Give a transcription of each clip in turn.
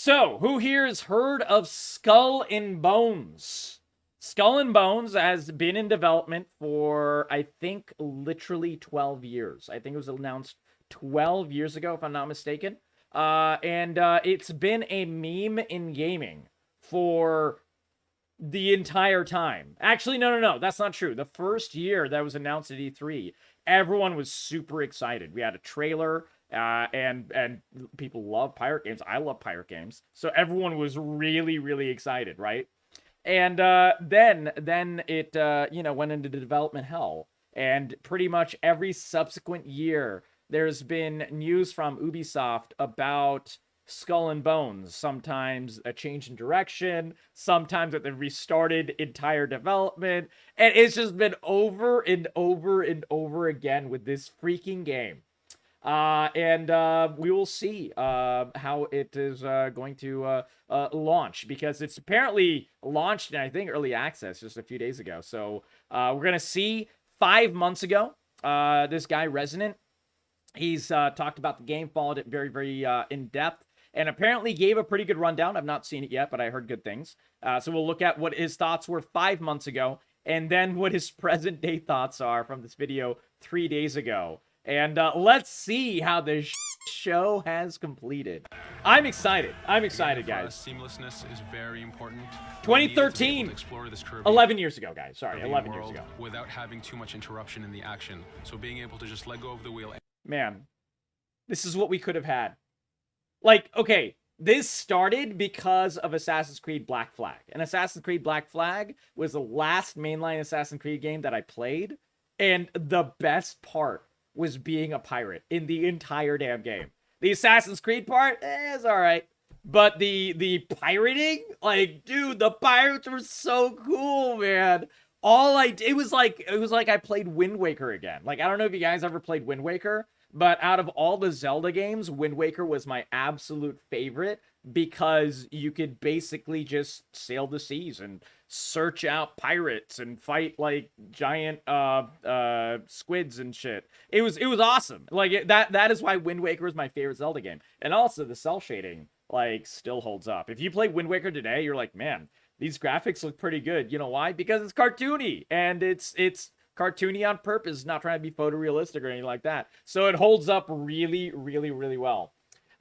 So, who here has heard of Skull and Bones? Skull and Bones has been in development for, I think, literally 12 years. I think it was announced 12 years ago, if I'm not mistaken. It's been a meme in gaming for the entire time. Actually, no, that's not true. The first year that was announced at E3, everyone was super excited. We had a trailer, and people love pirate games. I love pirate games, so everyone was really excited, right? And then it went into development hell, and pretty much every subsequent year there's been news from Ubisoft about Skull and Bones. Sometimes a change in direction, sometimes that they've restarted entire development, and it's just been over and over again with this freaking game. We will see how it is going to launch, because it's apparently launched in, I think, early access just a few days ago. So we're gonna see. 5 months ago, this guy Resonant, he's talked about the game, followed it very in depth, and apparently gave a pretty good rundown. I've not seen it yet, but I heard good things. So we'll look at what his thoughts were 5 months ago, and then what his present day thoughts are from this video 3 days ago. And let's see how this show has completed. I'm excited, guys. Seamlessness is very important. 2013, 11 years ago, guys. Sorry, 11 years ago. Without having too much interruption in the action. So being able to just let go of the wheel. Man, this is what we could have had. Like, okay, this started because of Assassin's Creed Black Flag. And Assassin's Creed Black Flag was the last mainline Assassin's Creed game that I played. And the best part was being a pirate in the entire damn game. The Assassin's Creed part, is alright. But the pirating, like, dude, the pirates were so cool, man. It was like I played Wind Waker again. Like, I don't know if you guys ever played Wind Waker, but out of all the Zelda games, Wind Waker was my absolute favorite, because you could basically just sail the seas and search out pirates and fight like giant squids and shit. It was awesome. Like, that is why Wind Waker is my favorite Zelda game. And also the cell shading, like, still holds up. If you play Wind Waker today, you're like, man, these graphics look pretty good. You know why? Because it's cartoony, and it's cartoony on purpose, not trying to be photorealistic or anything like that. So it holds up really well.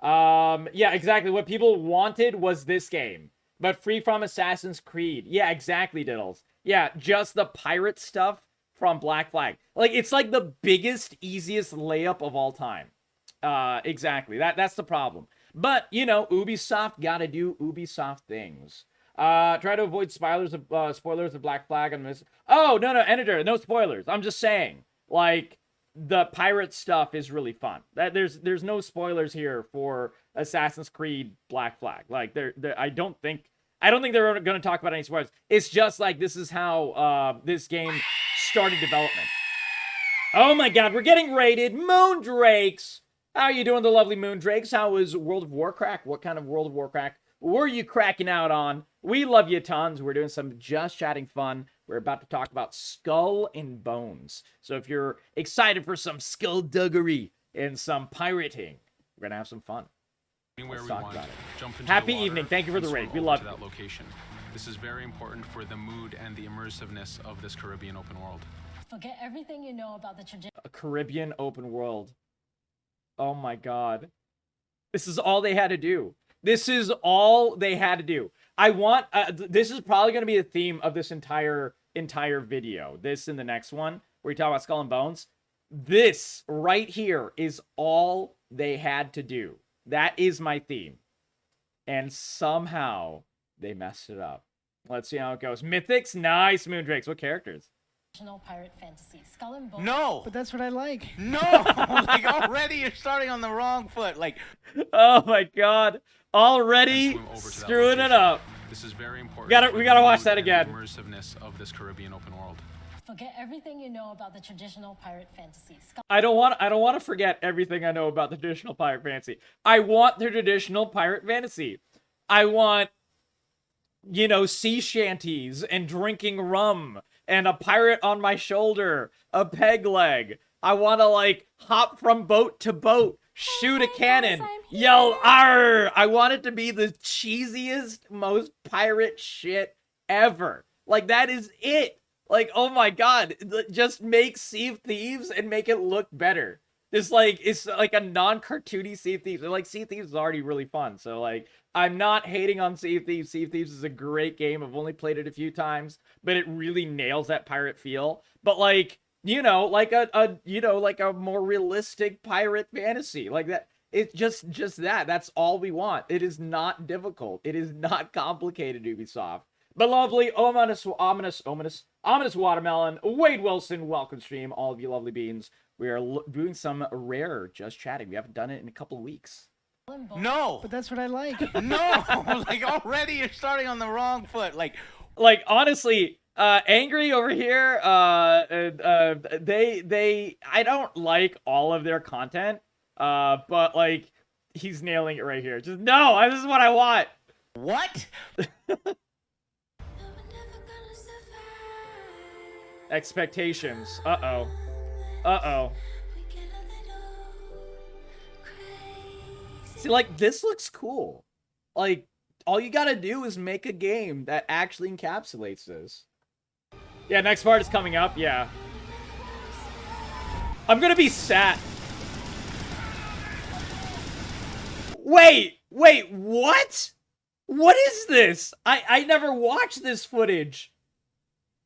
Yeah, exactly. What people wanted was this game, but free from Assassin's Creed. Yeah, exactly, Diddles. Yeah, just the pirate stuff from Black Flag. Like, it's like the biggest, easiest layup of all time. Exactly. That's the problem. But, you know, Ubisoft gotta do Ubisoft things. Try to avoid spoilers of Black Flag on this. Oh, no, editor, no spoilers. I'm just saying, like, the pirate stuff is really fun. There's no spoilers here for Assassin's Creed Black Flag. Like, I don't think they're going to talk about any spoilers. It's just like, this is how this game started development. Oh my god, we're getting raided. Moondrakes. How are you doing, the lovely Moondrakes? How was World of Warcraft? What kind of World of Warcraft were you cracking out on? We love you tons. We're doing some just chatting fun. We're about to talk about Skull and Bones. So if you're excited for some skullduggery and some pirating, we're going to have some fun. Anywhere Let's we talk want. about it. Jump into Happy the water, evening. Thank you for the and raid. swim We over love to you. that location. This is very important for the mood and the immersiveness of this Caribbean open world. Forget everything you know about the tradition. A Caribbean open world. Oh my god. This is all they had to do. This is all they had to do. I want, this is probably going to be the theme of this entire video. This and the next one, where we talk about Skull and Bones. This right here is all they had to do. That is my theme. And somehow they messed it up. Let's see how it goes. Mythics? Nice, Moondrakes. What characters? Pirate fantasy. Skull and Bones. No! But that's what I like. No! Like, already you're starting on the wrong foot. Like, oh my god. Already Swim over to that screwing it location. up. This is very important. We gotta watch that again. The immersiveness of this Caribbean open world. Forget everything you know about the traditional pirate fantasy. I don't want to forget everything I know about the traditional pirate fantasy. I want the traditional pirate fantasy. I want, you know, sea shanties and drinking rum and a pirate on my shoulder, a peg leg. I want to, like, hop from boat to boat, Shoot a cannon. Yell, arr! I want it to be the cheesiest, most pirate shit ever. Like, that is it. Like, oh my god. Just make Sea of Thieves and make it look better. Just like, it's like a non-cartoony Sea of Thieves. Like, Sea of Thieves is already really fun. So, like, I'm not hating on Sea of Thieves. Sea of Thieves is a great game. I've only played it a few times, but it really nails that pirate feel. But, like, you know, like like a more realistic pirate fantasy. Like that. It's just that. That's all we want. It is not difficult. It is not complicated, Ubisoft. But lovely, ominous watermelon. Wade Wilson, welcome stream. All of you lovely beans. We are doing some rare just chatting. We haven't done it in a couple of weeks. No. But that's what I like. No. Like, already you're starting on the wrong foot. Like honestly, Angry over here, I don't like all of their content, but, like, he's nailing it right here. Just, no, this is what I want. what? Expectations. Uh-oh. See, like, this looks cool. Like, all you gotta do is make a game that actually encapsulates this. Yeah, next part is coming up, yeah. I'm gonna be sad. Wait, what? What is this? I never watched this footage.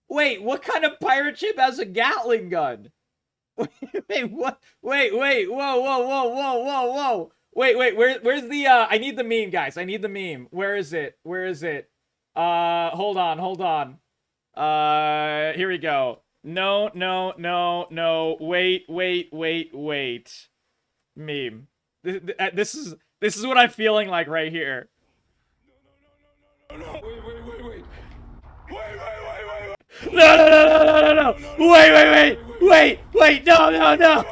Wait, what kind of pirate ship has a Gatling gun? Wait, what? Wait, whoa. Wait, where's the, I need the meme, guys. I need the meme. Where is it? Hold on. Here we go. No. Wait. Meme. This is what I'm feeling like right here. No. No. Wait. No.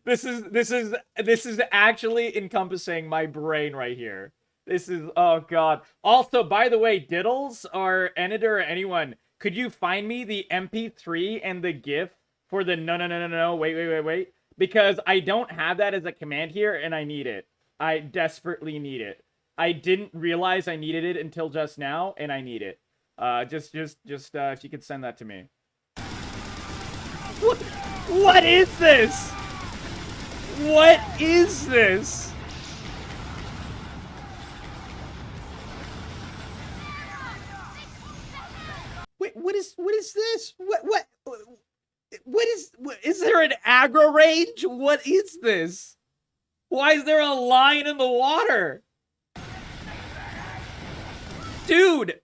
This is actually encompassing my brain right here. This is, oh god. Also, by the way, Diddles or Editor or anyone, could you find me the MP3 and the GIF for the no, wait. Because I don't have that as a command here, and I need it. I desperately need it. I didn't realize I needed it until just now, and I need it. Just if you could send that to me. What is this? What is this? Wait, what is this? What is there an aggro range? What is this? Why is there a line in the water? Dude,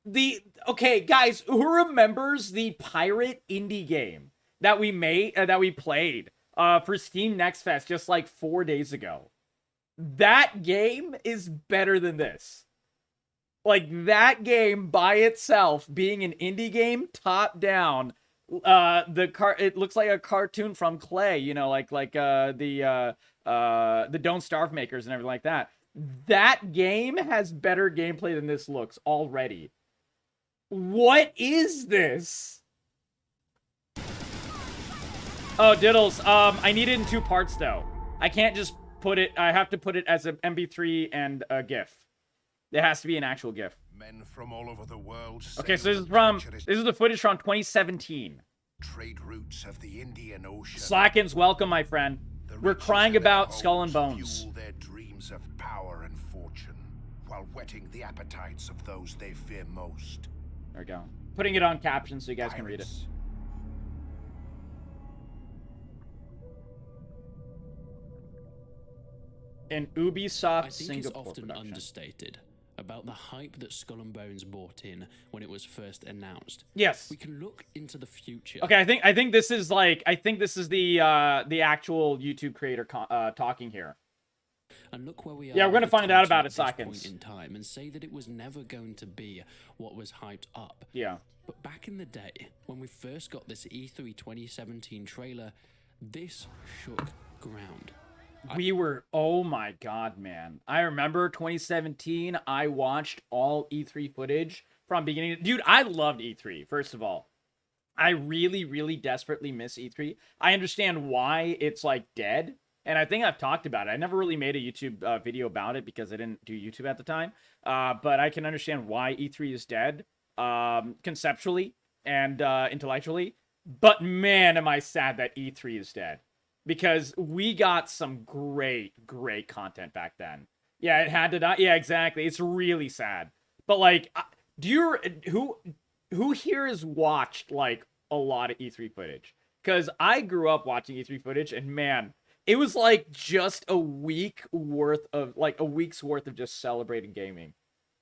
okay, guys, who remembers the pirate indie game that we played for Steam Next Fest just like 4 days ago? That game is better than this. Like, that game by itself, being an indie game, top down, it looks like a cartoon from Clay, you know, like the Don't Starve makers and everything like that. That game has better gameplay than this looks already. What is this? Oh, Diddles, I need it in 2 parts though. I can't just put it, I have to put it as an MP3 and a GIF. There has to be an actual GIF. Men from all over the world. Okay, so this is the footage from 2017. Trade routes of the Indian Ocean. Slackens, welcome, my friend. We're crying about Skull and Bones. Fuel their dreams of power and fortune, while whetting the appetites of those they fear most. There we go. Putting it on caption so you guys can read it. An Ubisoft Singapore it's often production. Understated about the hype that Skull and Bones brought in when it was first announced. Yes. We can look into the future. Okay, I think this is the actual YouTube creator talking here. And look where we are. Yeah, we're gonna find out about it, seconds. Seconds. In time, and say that it was never going to be what was hyped up. Yeah. But back in the day, when we first got this E3 2017 trailer, this shook ground. We were, oh my god, man. I remember 2017, I watched all E3 footage from beginning. Dude, I loved E3, first of all. I really, really desperately miss E3. I understand why it's, like, dead. And I think I've talked about it. I never really made a YouTube video about it because I didn't do YouTube at the time. But I can understand why E3 is dead, conceptually and intellectually. But man, am I sad that E3 is dead. Because we got some great content back then. Yeah, it had to die. Yeah, exactly. It's really sad. But like, who here has watched like a lot of E3 footage? Because I grew up watching E3 footage, and man, it was like just a week's worth of just celebrating gaming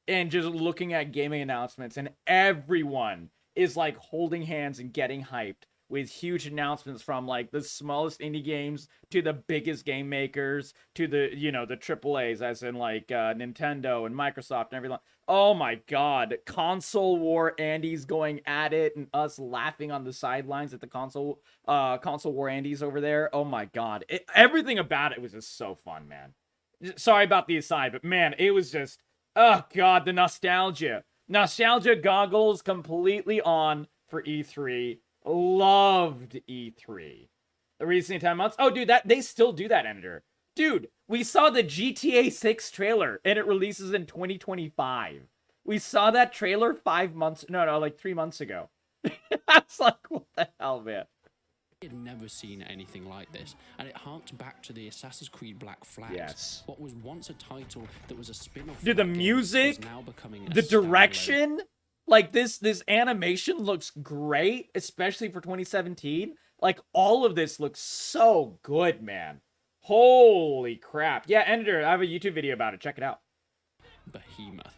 and just looking at gaming announcements, and everyone is like holding hands and getting hyped with huge announcements from like the smallest indie games to the biggest game makers to the, you know, the AAAs, as in like Nintendo and Microsoft and everything. Oh my God, console war Andy's going at it, and us laughing on the sidelines at the console war Andy's over there. Oh my God, everything about it was just so fun, man. Sorry about the aside, but man, it was just, oh God, the nostalgia goggles completely on for E3. Loved E3. The recent 10 months. Oh, dude, that they still do that, Editor. Dude, we saw the GTA 6 trailer, and it releases in 2025. We saw that trailer 3 months ago. I was like, what the hell, man? I'd never seen anything like this, and it harked back to the Assassin's Creed Black Flag. Yes. What was once a title that was a spin-off. Dude, the music, the direction, like this animation looks great, especially for 2017. Like, all of this looks so good, man. Holy crap. Yeah, Editor, I have a YouTube video about it. Check it out. Behemoth.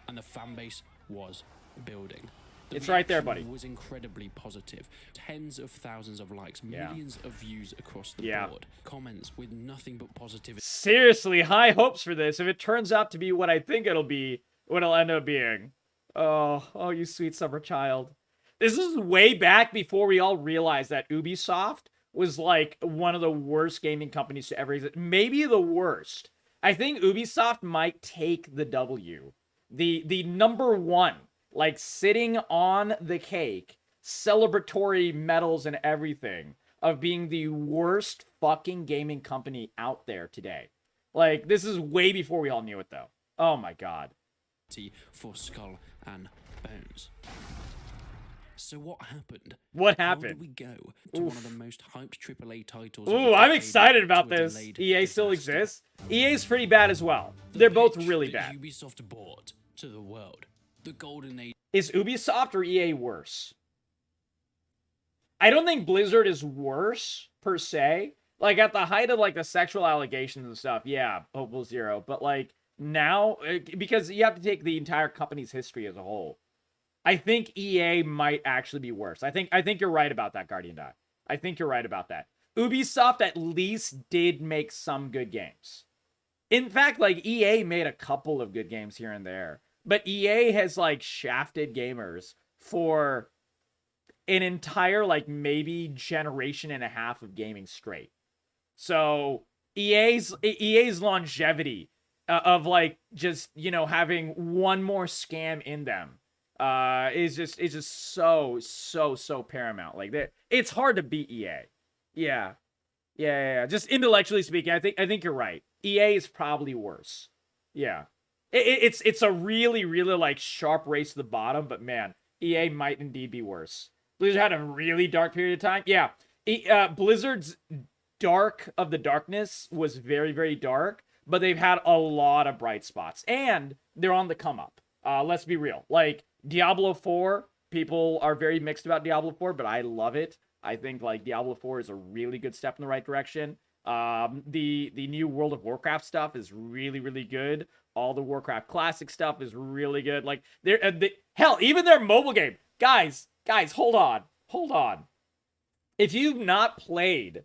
And the fan base was building. It's right there, buddy. It was incredibly positive. Tens of thousands of likes, Yeah. Millions of views across the Yeah. board. Comments with nothing but positivity. Seriously, high hopes for this. If it turns out to be what I think it'll be, what it'll end up being. Oh, you sweet summer child. This is way back before we all realized that Ubisoft was like one of the worst gaming companies to ever exist. Maybe the worst. I think Ubisoft might take the W. The number one, like sitting on the cake, celebratory medals and everything of being the worst fucking gaming company out there today. Like, this is way before we all knew it, though. Oh my God. For Skull and Bones. So what happened? What How happened? did we go to one of the most hyped AAA titles? Ooh, I'm excited about this. EA still exists. EA's pretty bad as well. They're both really bad. Ubisoft brought to the world. The golden age. Is Ubisoft or EA worse? I don't think Blizzard is worse, per se. Like, at the height of, like, the sexual allegations and stuff, yeah, Hopeful Zero. But, like, now, because you have to take the entire company's history as a whole. I think EA might actually be worse. I think you're right about that, Guardian Dot. I think you're right about that. Ubisoft at least did make some good games. In fact, like, EA made a couple of good games here and there. But EA has, like, shafted gamers for an entire, like, maybe generation and a half of gaming straight. So EA's longevity of, like, just, you know, having one more scam in them is just so paramount. Like, it's hard to beat EA. Yeah. Just intellectually speaking, I think you're right. EA is probably worse. Yeah. It's a really like sharp race to the bottom, but man, EA might indeed be worse. Blizzard had a really dark period of time. Yeah. Blizzard's dark of the darkness was very dark, but they've had a lot of bright spots, and they're on the come up. Let's be real. Like, Diablo 4, people are very mixed about Diablo 4, but I love it. I think, like, Diablo 4 is a really good step in the right direction. The new World of Warcraft stuff is really good. All the Warcraft Classic stuff is really good. Like, hell, even their mobile game. Guys, hold on. If you've not played,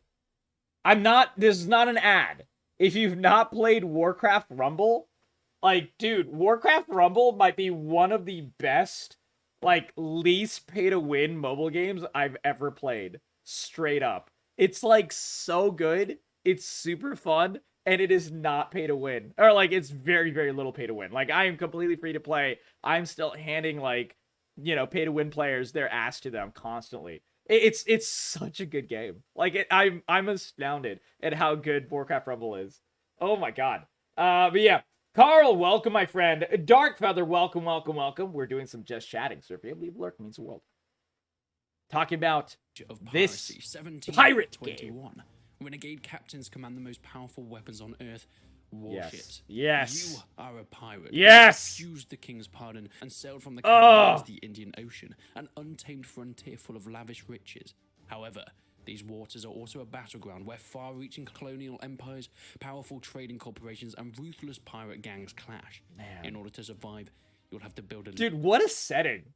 this is not an ad. If you've not played Warcraft Rumble, like, dude, Warcraft Rumble might be one of the best, like, least pay-to-win mobile games I've ever played. Straight up. It's, like, so good. It's super fun, and it is not pay-to-win. Or, like, it's very little pay-to-win. Like, I am completely free to play. I'm still handing, like, you know, pay-to-win players their ass to them constantly. It's such a good game. Like I'm astounded at how good Warcraft Rumble is. Oh my god. But yeah, Carl, welcome, my friend. Dark Feather, welcome, welcome, welcome. We're doing some just chatting, so if you leave a lurk, it means the world. Talking about of this piracy, 17, pirate 21. Game. Renegade captains command the most powerful weapons on Earth. Warships. Yes. You are a pirate. Yes. You refused the king's pardon and sailed from the Caribbean to the Indian Ocean, an untamed frontier full of lavish riches. However, these waters are also a battleground where far-reaching colonial empires, powerful trading corporations, and ruthless pirate gangs clash. Man. In order to survive, you'll have to build a... Dude, what a setting.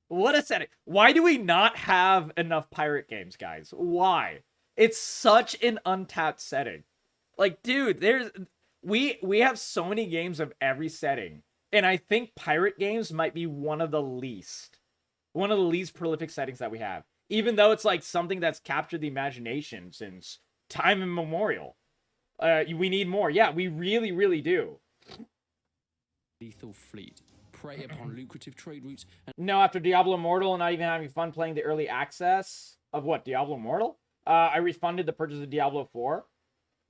What a setting. Why do we not have enough pirate games, guys? Why? It's such an untapped setting. Like, dude, we have so many games of every setting, and I think pirate games might be one of the least prolific settings that we have, even though it's like something that's captured the imagination since time immemorial. We need more. Yeah, we really, really do. lethal fleet, prey upon lucrative trade routes, and No, after Diablo Immortal and not even having fun playing the early access of what, Diablo Immortal? I refunded the purchase of Diablo 4.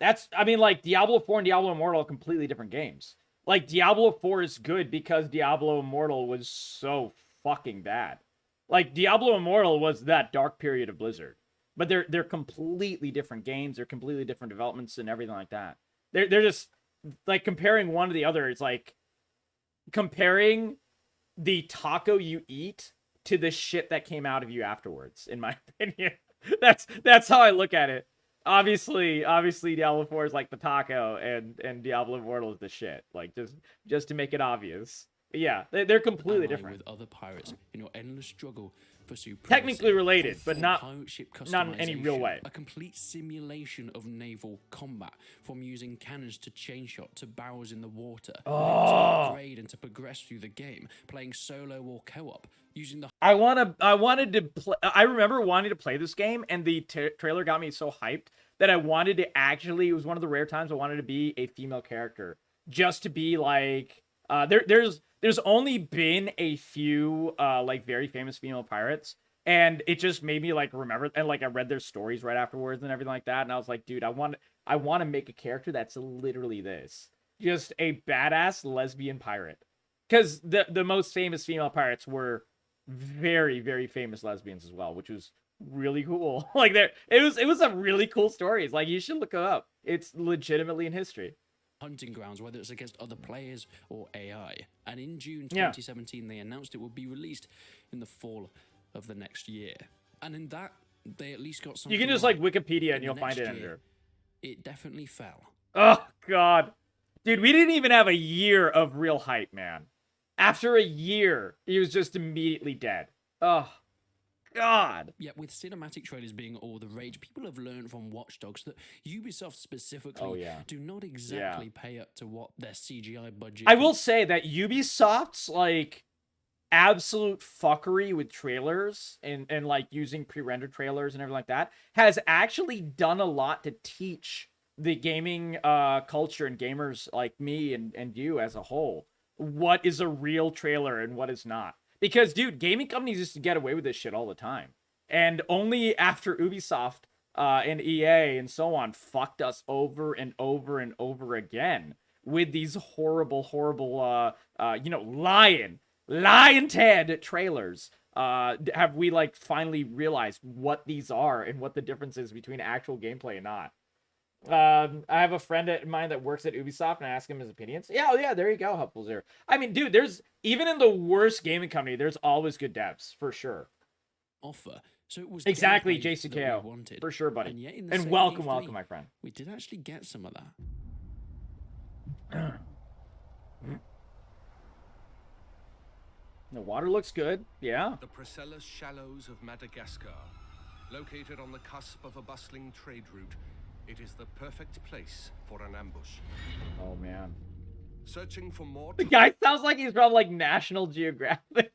I mean, like, Diablo 4 and Diablo Immortal are completely different games. Like, Diablo 4 is good because Diablo Immortal was so fucking bad. Like, Diablo Immortal was that dark period of Blizzard. But they're completely different games. They're completely different developments and everything like that. They're just, like, comparing one to the other. It's like comparing the taco you eat to the shit that came out of you afterwards, in my opinion. That's how I look at it. Obviously Diablo 4 is like the taco and Diablo Immortal is the shit. Like, just to make it obvious. But yeah, they're completely ally different. with other pirates in your endless struggle for supremacy. Technically related, but From not pirate ship in any real customization, way. A complete simulation of naval combat, from using cannons to chain shot to barrels in the water, to upgrade and to progress through the game, playing solo or co-op, using the I wanted to play. I remember wanting to play this game, and the trailer got me so hyped that I wanted to actually. It was one of the rare times I wanted to be a female character, just to be like. There's only been a few like very famous female pirates, and it just made me like remember, and like I read their stories right afterwards and everything like that, and I was like, dude, I want to make a character that's literally this, just a badass lesbian pirate, because the most famous female pirates were very, very famous lesbians as well, which was really cool. Like, it was a really cool story. It's like, you should look it up. It's legitimately in history. hunting grounds, whether it's against other players or AI. And in June 2017, they announced it would be released in the fall of the next year. And in that, they at least got something. You can just right. like Wikipedia In and the you'll find next it year, under. It definitely fell. Oh god, dude, we didn't even have a year of real hype, man. After a year, he was just immediately dead. Oh god. Yet with cinematic trailers being all the rage, people have learned from Watch Dogs that Ubisoft specifically do not exactly pay up to what their CGI budget. I will say that Ubisoft's like absolute fuckery with trailers and like using pre-rendered trailers and everything like that has actually done a lot to teach the gaming culture and gamers like me and you as a whole what is a real trailer and what is not. Because, dude, gaming companies used to get away with this shit all the time. And only after Ubisoft and EA and so on fucked us over and over and over again with these horrible, horrible, Lion Ted trailers, have we, like, finally realized what these are and what the difference is between actual gameplay and not. I have a friend of mine that works at Ubisoft, and I ask him his opinions. Yeah, there you go, Helpful Zero. I mean, dude, there's even in the worst gaming company, there's always good devs for sure. Offer. So it was exactly, gameplay that we JCKO, wanted. for sure, buddy. And, yet in the And same welcome, E3, my friend. We did actually get some of that. The water looks good. Yeah. The Priscilla Shallows of Madagascar, located on the cusp of a bustling trade route, it is the perfect place for an ambush. Oh man. Searching for more. The guy sounds like he's from like National Geographic.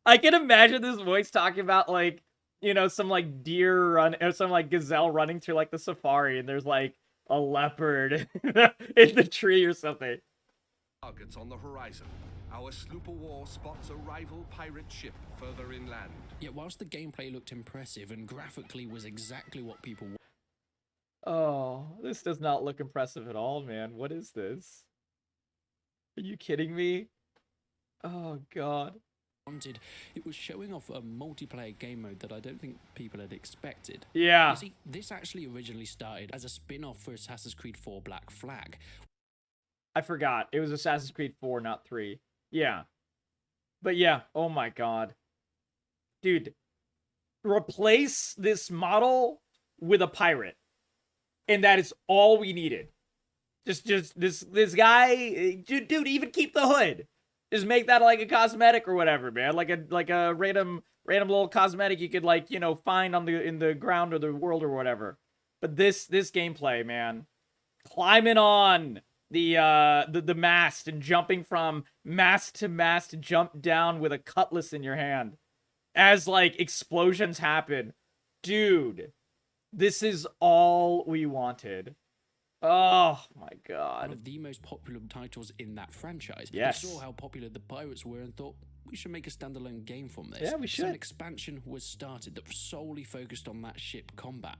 I can imagine this voice talking about like, you know, some like deer run or some like gazelle running through like the safari, and there's like a leopard in the tree or something. Targets on the horizon. our sloop of war spots a rival pirate ship further inland. Yet whilst the gameplay looked impressive and graphically was exactly what people Oh, this does not look impressive at all, man. What is this? Are you kidding me? Oh, God. wanted, it was showing off a multiplayer game mode that I don't think people had expected. Yeah. You see, this actually originally started as a spin-off for Assassin's Creed 4 Black Flag. I forgot. It was Assassin's Creed 4, not 3. Yeah. But yeah, oh my God. Dude, replace this model with a pirate. And that is all we needed. Just this guy, dude, even keep the hood. Just make that like a cosmetic or whatever, man. Like a random little cosmetic you could, like, you know, find on in the ground or the world or whatever. But this gameplay, man, climbing on the mast and jumping from mast to mast to jump down with a cutlass in your hand as like explosions happen. Dude, this is all we wanted. Oh my God. One of the most popular titles in that franchise. Yes. We saw how popular the pirates were and thought we should make a standalone game from this. Yeah, we should. So an expansion was started that solely focused on that ship combat.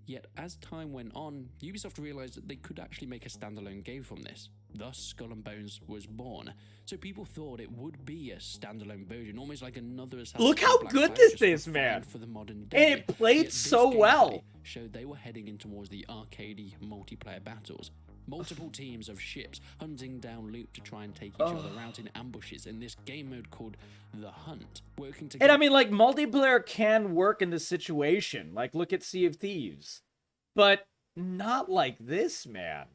Yet as time went on, Ubisoft realized that they could actually make a standalone game from this. Thus, Skull and Bones was born. So people thought it would be a standalone version, almost like another Assassin's Look Creed how Black good Flag, this just is, refined man. for the modern And day. it played Yet this so gameplay well. showed they were heading in towards the arcadey multiplayer battles. Multiple teams of ships hunting down loot to try and take each other out in ambushes in this game mode called The Hunt, working together. And I mean, like, multiplayer can work in this situation. Like, look at Sea of Thieves. But not like this, man.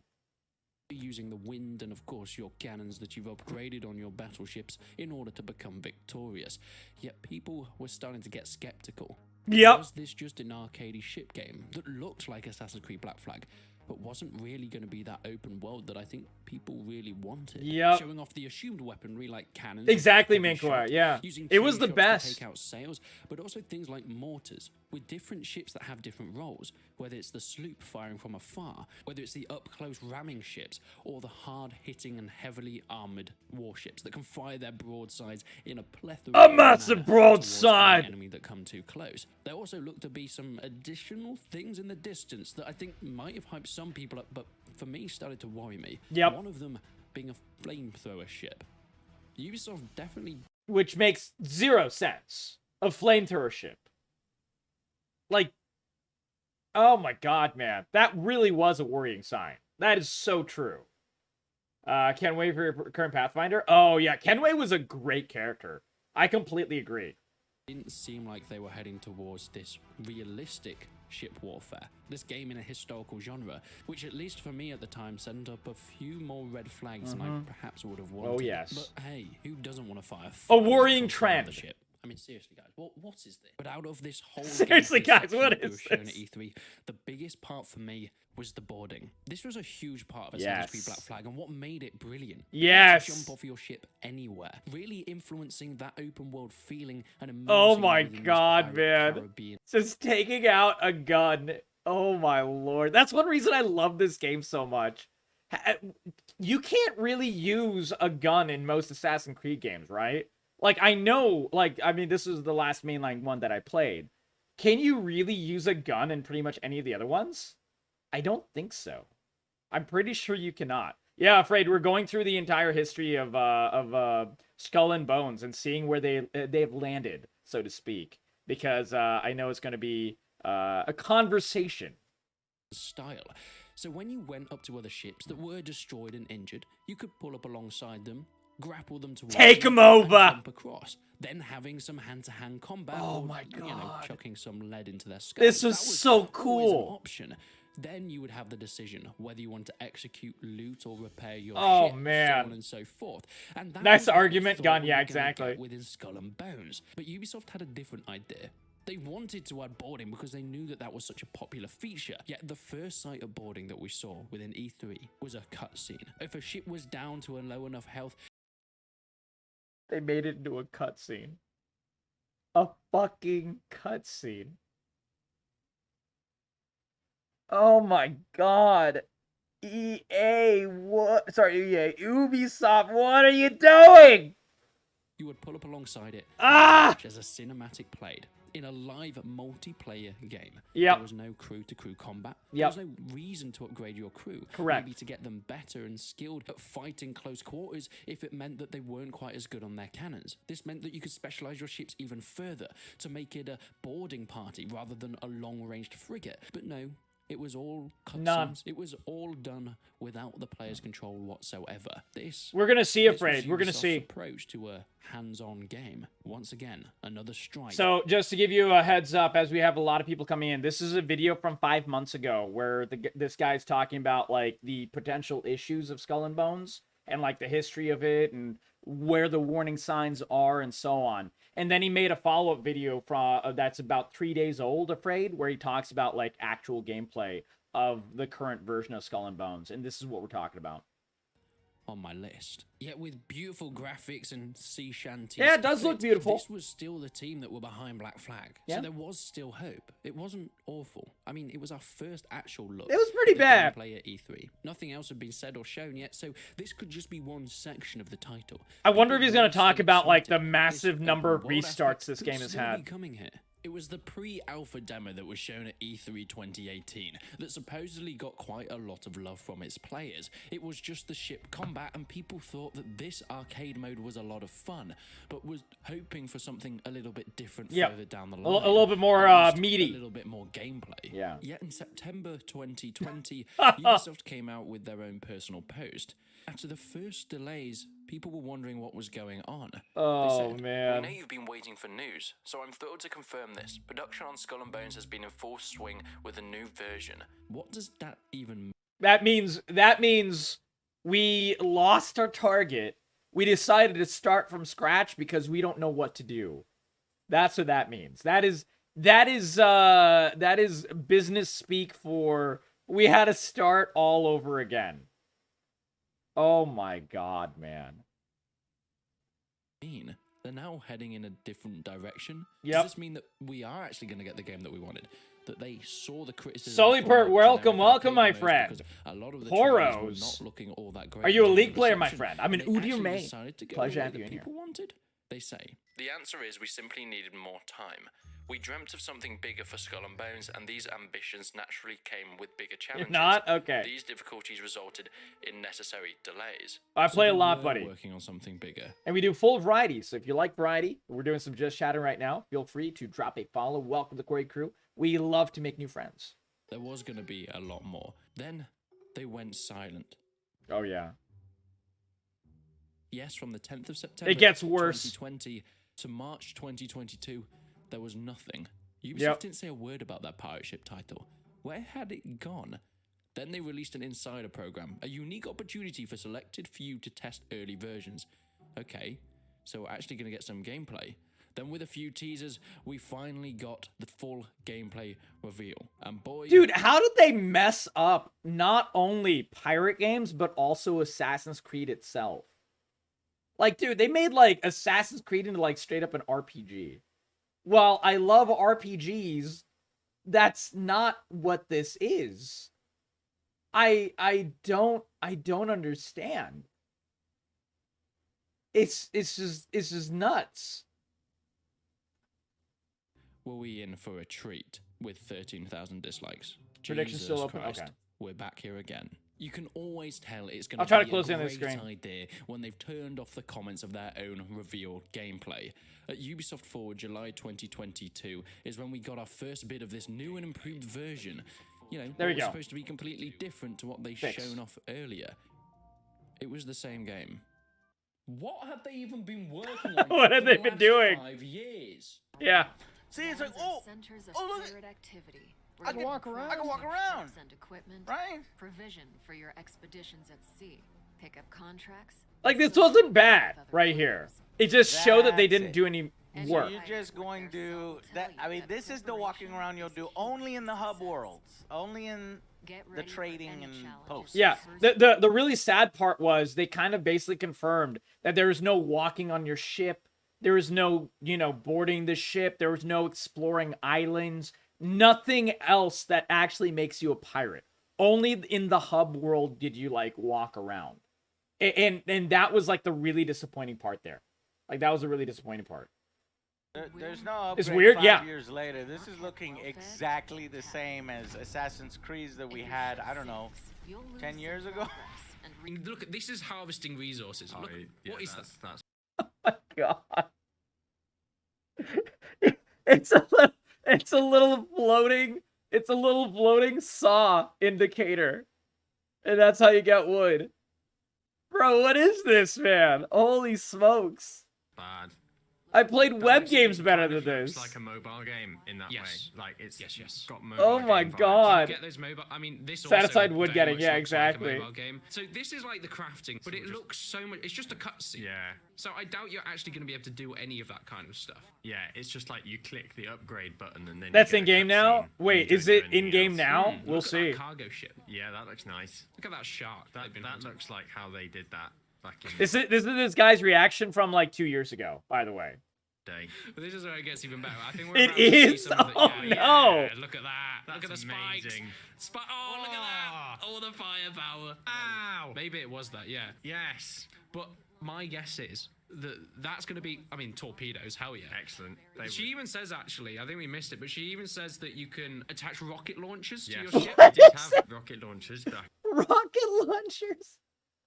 Using the wind and of course your cannons that you've upgraded on your battleships in order to become victorious. Yet people were starting to get skeptical. Yep. Was this just an arcadey ship game that looked like Assassin's Creed Black Flag, but wasn't really going to be that open world that I think people really wanted? Yep. Showing off the assumed weaponry like cannons. Exactly, heavy Minkwar, shots, yeah. using It was tree the shots to best. take out sails, but also things like mortars, with different ships that have different roles, whether it's the sloop firing from afar, whether it's the up-close ramming ships, or the hard-hitting and heavily armored warships that can fire their broadsides in a plethora A of massive manner broadside! towards any enemy that come too close. There also looked to be some additional things in the distance that I think might have hyped some people up, but for me started to worry me. Yep. One of them being a flamethrower ship. Ubisoft definitely Which makes 0 sense. A flamethrower ship. Like, oh my God, man. That really was a worrying sign. That is so true. Kenway for your current Pathfinder? Oh, yeah. Kenway was a great character. I completely agree. didn't seem like they were heading towards this realistic ship warfare, this game in a historical genre, which at least for me at the time sent up a few more red flags than I perhaps would have wanted. Oh, yes. But hey, who doesn't want to fire A worrying trend. The ship? I mean, seriously, guys, what is this? But out of this whole Seriously, gameplay guys, section what that we is were shown this? at E3, the biggest part for me was the boarding. This was a huge part of Yes. Assassin's Creed Black Flag, and what made it brilliant. Yes. You could jump off your ship anywhere, really influencing that open world feeling and Oh immersing my you within this God, pirate man. Caribbean. Just taking out a gun. Oh my Lord. That's one reason I love this game so much. You can't really use a gun in most Assassin's Creed games, right? Like, I know, like, I mean, this is the last mainline one that I played. Can you really use a gun in pretty much any of the other ones? I don't think so. I'm pretty sure you cannot. Yeah, Afraid, we're going through the entire history of Skull and Bones and seeing where they've landed, so to speak. Because I know it's going to be a conversation. Style. So when you went up to other ships that were destroyed and injured, you could pull up alongside them, grapple them towards Take you, 'em and over! jump across. Then having some hand-to-hand combat, Oh or, my you know, God. chucking some lead into their skulls. This was That so always an cool. option. Then you would have the decision whether you want to execute loot or repair your Oh, ship, man. so on and so forth. And that Nice was what we argument, thought Gun. we Yeah, were gonna get exactly. Within Skull and Bones, but Ubisoft had a different idea. They wanted to add boarding because they knew that was such a popular feature. Yet the first sight of boarding that we saw within E3 was a cutscene. If a ship was down to a low enough health, They made it into a cutscene. A fucking cutscene. Oh my God. EA, what? Sorry, EA. Ubisoft, what are you doing? You would pull up alongside it Ah! as a cinematic played in a live multiplayer game. Yep. There was no crew-to-crew combat. Yep. There was no reason to upgrade your crew. Correct. Maybe to get them better and skilled at fighting close quarters if it meant that they weren't quite as good on their cannons. This meant that you could specialize your ships even further to make it a boarding party rather than a long-ranged frigate. But no, it was all None. cutscenes. It was all done without the player's control whatsoever. We're gonna see, this Afraid. was We're gonna Ubisoft's see. approach to a hands-on game. Once again, another strike. So, just to give you a heads up, as we have a lot of people coming in, this is a video from 5 months ago where this guy's talking about like the potential issues of Skull and Bones and like the history of it and where the warning signs are and so on. And then he made a follow-up video from that's about 3 days old, Afraid, where he talks about like actual gameplay of the current version of Skull and Bones, and this is what we're talking about. On my list. Yet with beautiful graphics and sea shanties. Yeah, it does look beautiful. This was still the team that were behind Black Flag. Yeah. So there was still hope. It wasn't awful. I mean, it was our first actual look. It was pretty at the bad. gameplay at E3. Nothing else had been said or shown yet, so this could just be one section of the title. I wonder if he's going to People were talk still about like the excited. massive This number of open world restarts aspect this could game has still be had. coming here. It was the pre-alpha demo that was shown at E3 2018 that supposedly got quite a lot of love from its players. It was just the ship combat, and people thought that this arcade mode was a lot of fun, but was hoping for something a little bit different Yep. further down the A line. little bit more At least meaty. A little bit more gameplay. Yeah. Yet in September 2020, Ubisoft came out with their own personal post. After the first delays, people were wondering what was going on. Oh, They said, man. "We know you've been waiting for news, so I'm thrilled to confirm this. Production on Skull and Bones has been in full swing with a new version." What does that even mean? That means we lost our target. We decided to start from scratch because we don't know what to do. That's what that means. That is business speak for we had to start all over again. Oh my god, man. They're now heading in a different direction. Yep. Does this mean that we are actually going to get the game that we wanted? That they saw the criticism? Sully from Pert, the welcome, generic welcome, my arcade modes friend. because A lot of the trailers were Poros. not looking all that great. Are you a in League player, my reception, friend? I'm an and they Udio actually main. decided to go Pleasure the way having you that in here. people wanted. They say the answer is we simply needed more time. We dreamt of something bigger for Skull and Bones, and these ambitions naturally came with bigger challenges. If not, okay. These difficulties resulted in necessary delays. I play a they lot, were buddy. Working on something bigger. And we do full variety. So if you like variety, we're doing some just chatting right now. Feel free to drop a follow. Welcome to the Corgi crew. We love to make new friends. There was going to be a lot more. Then they went silent. Oh yeah. Yes, from the 10th of September. It gets worse. 2020 to March 2022, there was nothing. Ubisoft Yep. didn't say a word about that pirate ship title. Where had it gone? Then they released an insider program, a unique opportunity for selected few to test early versions. Okay, so we're actually going to get some gameplay. Then with a few teasers, we finally got the full gameplay reveal. And boy... Dude, how did they mess up not only pirate games, but also Assassin's Creed itself? Like, dude, they made, like, Assassin's Creed into, like, straight up an RPG. While I love RPGs, that's not what this is. I don't understand. It's just nuts. Were we in for a treat with 13,000 dislikes? Prediction's still open? Christ, Okay. We're back here again. You can always tell it's going I'll to try be to close a down the great screen. idea when they've turned off the comments of their own reveal gameplay. At Ubisoft Forward, July 2022 is when we got our first bit of this new and improved version. You know, There we what was go. supposed to be completely different to what they Fix. shown off earlier. It was the same game. What had they even been working on? What had for they the been last doing? 5 years? Yeah. See, it's like, oh, centers of oh, look, pirate activity. I can walk around. I can walk around. And equipment, Right? provision for your expeditions at sea, pick up contracts. Like, this associate wasn't with bad other right here. players. It just showed that they That's didn't it. do any And work. You're just going to that. I mean, this is the walking around you'll do only in the hub worlds, only in Get the ready for trading any and challenges. posts. Yeah, First the really sad part was they kind of basically confirmed that there is no walking on your ship. There is no, boarding the ship. There was no exploring islands. Nothing else that actually makes you a pirate. only in the hub world did you like walk around. And that was like the really disappointing part there. Like that was a really disappointing part. There's no upgrade. It's weird, 5 yeah. years later, this is looking exactly the same as Assassin's Creed that we had, I don't know, 10 years ago. Look, this is harvesting resources. Look, what is that? That's My God. It's a little floating saw indicator. And that's how you get wood. Bro, what is this, man? Holy smokes. bad. I played web games better than this. It's like a mobile game in that Yes. way. Like it's Yes. got mobile Oh my game vibes. God. Get those mobile. I mean, this Satisfied also wood very getting, much yeah, looks like a exactly. mobile game. So this is like the crafting, but it looks so much. It's just a cutscene. Yeah. So I doubt you're actually going to be able to do any of that kind of stuff. Yeah, it's just like you click the upgrade button and then That's you get in a game now? cutscene. Wait, You is don't it do anything in game else. now? We'll Look at see. that cargo ship. Yeah, that looks nice. Look at that shark. That they've been that hunting. looks like how they did that back in This is this guy's reaction from like 2 years ago, by the way. the day. But this is where it gets even better. I think we're It about to see is? some of the, Oh, yeah, no. yeah, look at that. Look at the That's spikes. amazing. Oh, look at that. All the firepower. Ow! Maybe it was that, yeah. Yes. But my guess is that that's going to be, I mean, torpedoes, hell yeah. Excellent. They She would- even says, actually, I think we missed it, but she even says that you can attach rocket launchers to Yes. your ship. They did have rocket launchers back Rocket launchers?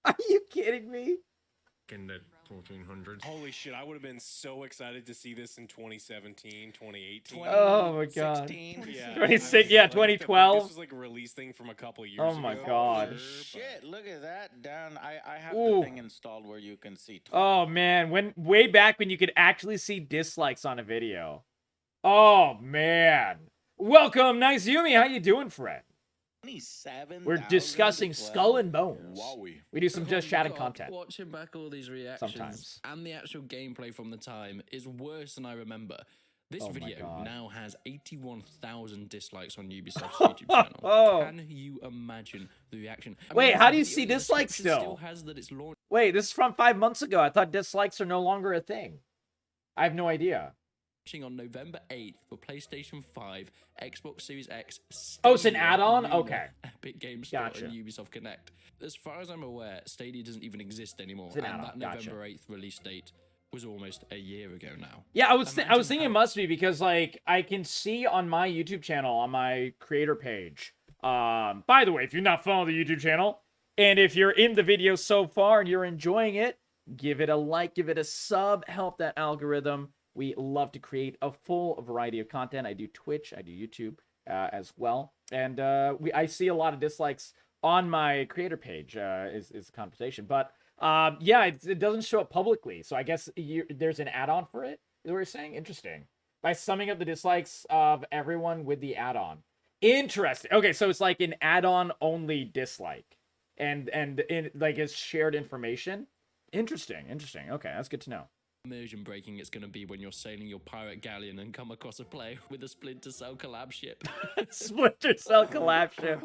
Are you kidding me? in the 1400s. Holy shit, I would have been so excited to see this in 2017, 2018. Oh my God. 16. Yeah, 26, I yeah, like that 2012. This was like a release thing from a couple of years Oh ago. my for God. sure, but- Shit, look at that down. I have Ooh. the thing installed where you can see. Oh man, way back when you could actually see dislikes on a video. Oh man. Welcome, Nice Yumi. How you doing, friend? 27. We're discussing Skull and Bones. Wowie. We do some just chatting God, content. Watching back all these reactions Sometimes. and the actual gameplay from the time is worse than I remember. This Oh my video God. now has 81,000 dislikes on Ubisoft's YouTube channel. Oh. Can you imagine the reaction? I Wait, mean, how the do you video see in the dislikes description still? has that it's launching Wait, this is from 5 months ago. I thought dislikes are no longer a thing. I have no idea. on November 8th for PlayStation 5, Xbox Series X. Oh, it's an Stadia, add-on? Luna, Okay. Epic Games Store, Gotcha. and Ubisoft Connect. As far as I'm aware, Stadia doesn't even exist anymore, It's an and add-on, that gotcha. November 8th release date was almost a year ago now. Yeah, I was Imagine thinking it how- must be because like I can see on my YouTube channel on my creator page. By the way, if you're not following the YouTube channel and if you're in the video so far and you're enjoying it, give it a like, give it a sub, help that algorithm. We love to create a full variety of content. I do Twitch, I do YouTube as well, and I see a lot of dislikes on my creator page. Is the conversation, but. Yeah, it doesn't show up publicly, so I guess there's an add-on for it. Is what you're saying? Interesting. By summing up the dislikes of everyone with the add-on. Interesting. Okay, so it's like an add-on only dislike, and in like it's shared information. Interesting. Okay, that's good to know. Immersion breaking it's going to be when you're sailing your pirate galleon and come across a player with a Splinter Cell collab ship. Splinter Cell collab ship.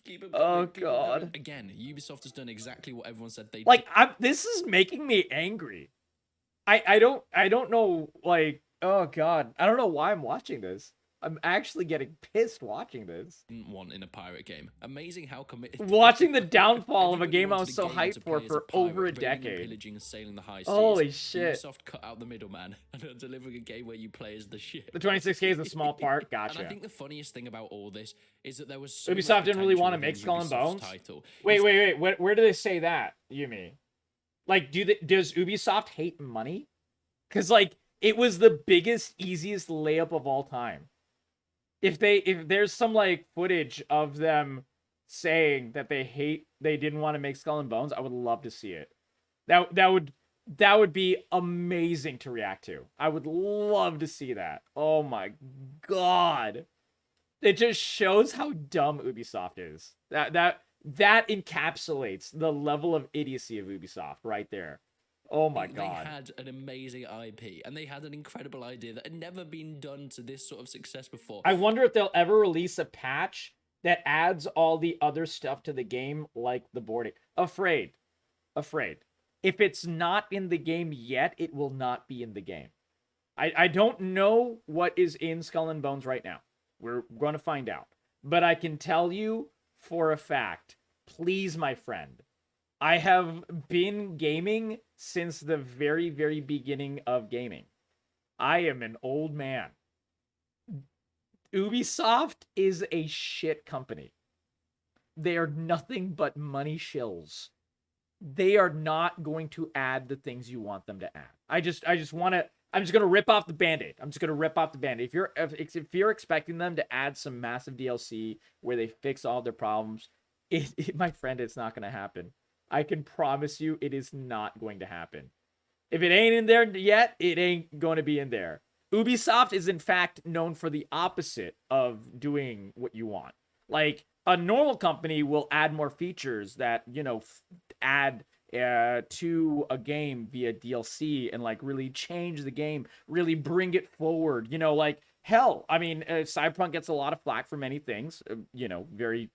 Keep 'em Oh, coming, keep 'em God. coming. Again, Ubisoft has done exactly what everyone said they Like this is making me angry. I don't know, like, oh God, I don't know why I'm watching this. I'm actually getting pissed watching this. didn't want in a pirate game. Amazing how committed. Watching the downfall of a Everybody game I wanted was so a game hyped to for play as a over a pirate, raiding and decade. pillaging and sailing the high seas. Holy shit. Ubisoft cut out the middleman and are delivering a game where you play as the ship. The 26K is a small part. And I Gotcha. think the funniest thing about all this is that there was so Ubisoft much didn't really potential want to within make Skull and Ubisoft's Bones? title. Wait. Where do they say that, Yumi? Like, does Ubisoft hate money? Because, like, it was the biggest, easiest layup of all time. If there's some, like, footage of them saying that they didn't want to make Skull and Bones, I would love to see it. That would be amazing to react to. I would love to see that. Oh my God. It just shows how dumb Ubisoft is. That encapsulates the level of idiocy of Ubisoft right there. Oh my God. They had an amazing IP and they had an incredible idea that had never been done to this sort of success before. I wonder if they'll ever release a patch that adds all the other stuff to the game, like the boarding. Afraid. If it's not in the game yet, it will not be in the game. I don't know what is in Skull and Bones right now. We're going to find out. But I can tell you for a fact, please, my friend, I have been gaming since the very, very beginning of gaming. I am an old man. Ubisoft is a shit company. They are nothing but money shills. They are not going to add the things you want them to add. I'm just gonna rip off the Band-Aid. I'm just gonna rip off the Band-Aid. If you're expecting them to add some massive DLC where they fix all their problems, my friend, it's not gonna happen. I can promise you it is not going to happen. If it ain't in there yet, it ain't going to be in there. Ubisoft is in fact known for the opposite of doing what you want. Like, a normal company will add more features that, you know, add to a game via DLC and like really change the game, really bring it forward. You know, like, hell, I mean, Cyberpunk gets a lot of flack for many things, you know, very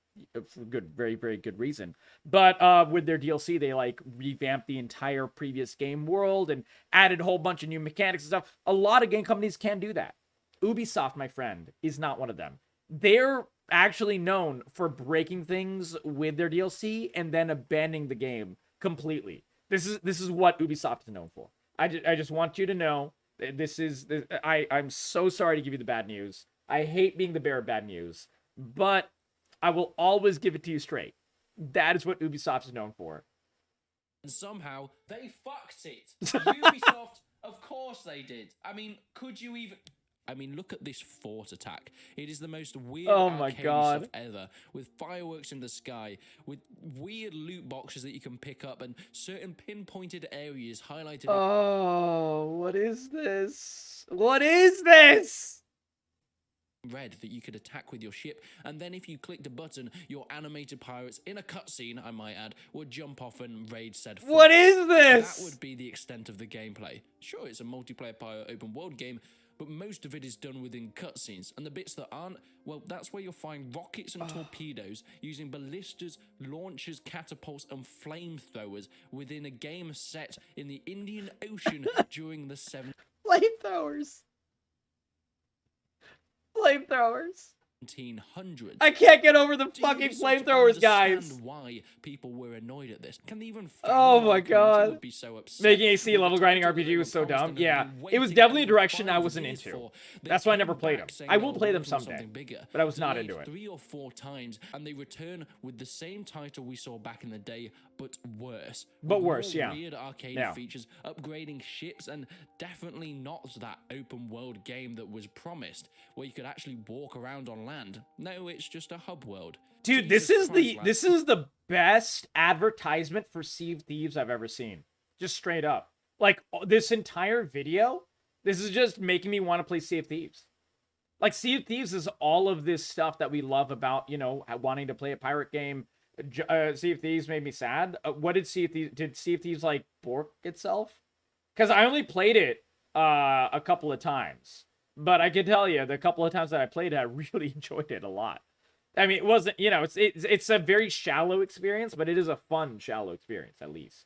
good, very, very good reason. But with their DLC, they like revamped the entire previous game world and added a whole bunch of new mechanics and stuff. A lot of game companies can do that. Ubisoft, my friend, is not one of them. They're actually known for breaking things with their DLC and then abandoning the game completely. This is what Ubisoft is known for. I just want you to know I'm so sorry to give you the bad news. I hate being the bearer of bad news, but I will always give it to you straight. That is what Ubisoft is known for. And somehow they fucked it. Ubisoft, of course they did. I mean, could you even... I mean, look at this fort attack. It is the most weird arcade stuff ever, with fireworks in the sky, with weird loot boxes that you can pick up, and certain pinpointed areas highlighted. Oh, what is this? What is this? Red that you could attack with your ship, and then if you clicked a button, your animated pirates, in a cutscene, I might add, would jump off and raid said fort. What is this? That would be the extent of the gameplay. Sure, it's a multiplayer pirate open world game, but most of it is done within cutscenes, and the bits that aren't, well, that's where you'll find rockets and torpedoes using ballistas, launchers, catapults, and flamethrowers within a game set in the Indian Ocean during the 70s. Flamethrowers. Flamethrowers. 1700s. I can't get over the fucking flamethrowers, guys. Why people were annoyed at this? Can they even? Oh my god! Would be so upset. Making a C level grinding RPG was so dumb. Yeah, it was definitely a direction I wasn't into. That's why I never played them. I will play them someday, but I was not into it. 3 or 4 times, and they return with the same title we saw back in the day, but worse. But worse, yeah. Weird arcade features, upgrading ships, and definitely not that open world game that was promised, where you could actually walk around on land. No, it's just a hub world. Dude, this is the best advertisement for Sea of Thieves I've ever seen. Just straight up. Like, this entire video, this is just making me want to play Sea of Thieves. Like, Sea of Thieves is all of this stuff that we love about, you know, wanting to play a pirate game. Sea of Thieves made me sad. What did Sea of Thieves... Did Sea of Thieves, like, bork itself? Because I only played it a couple of times. But I can tell you, the couple of times that I played it, I really enjoyed it a lot. I mean, it wasn't, you know, it's a very shallow experience, but it is a fun, shallow experience, at least.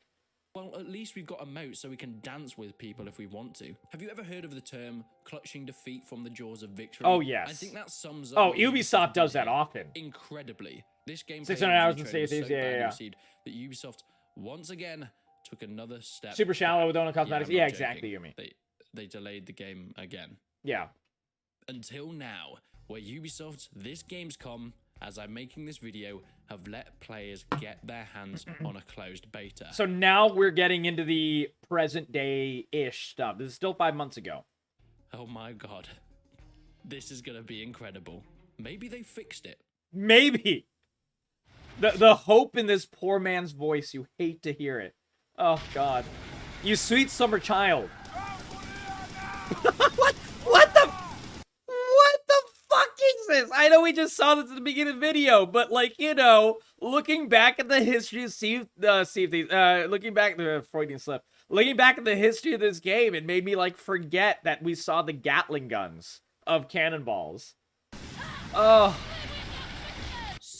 Well, at least we've got a moat so we can dance with people if we want to. Have you ever heard of the term clutching defeat from the jaws of victory? Oh, yes. I think that sums up... Oh, Ubisoft does that often. Incredibly. This game 600 hours in Sea of Thieves, yeah. That Ubisoft, once again, took another step. Super shallow with only cosmetics. Yeah, exactly, Yumi. They delayed the game again. Yeah. Until now, where Ubisoft, this Gamescom, as I'm making this video, have let players get their hands on a closed beta. So now we're getting into the present day-ish stuff. This is still 5 months ago. Oh my god. This is gonna be incredible. Maybe they fixed it. Maybe. The hope in this poor man's voice, you hate to hear it. Oh god. You sweet summer child. What the fuck is this? I know we just saw this at the beginning of the video, but like, you know, looking back at the history of looking back at the Freudian slip, looking back at the history of this game, it made me like forget that we saw the Gatling guns of cannonballs. Oh.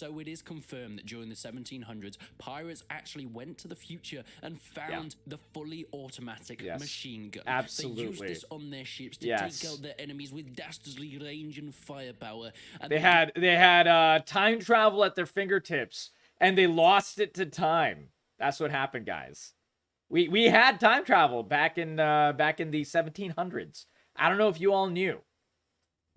So it is confirmed that during the 1700s, pirates actually went to the future and found the fully automatic machine gun. Absolutely. They used this on their ships to take out their enemies with dastardly range and firepower. And they had time travel at their fingertips, and they lost it to time. That's what happened, guys. We had time travel back in the 1700s. I don't know if you all knew.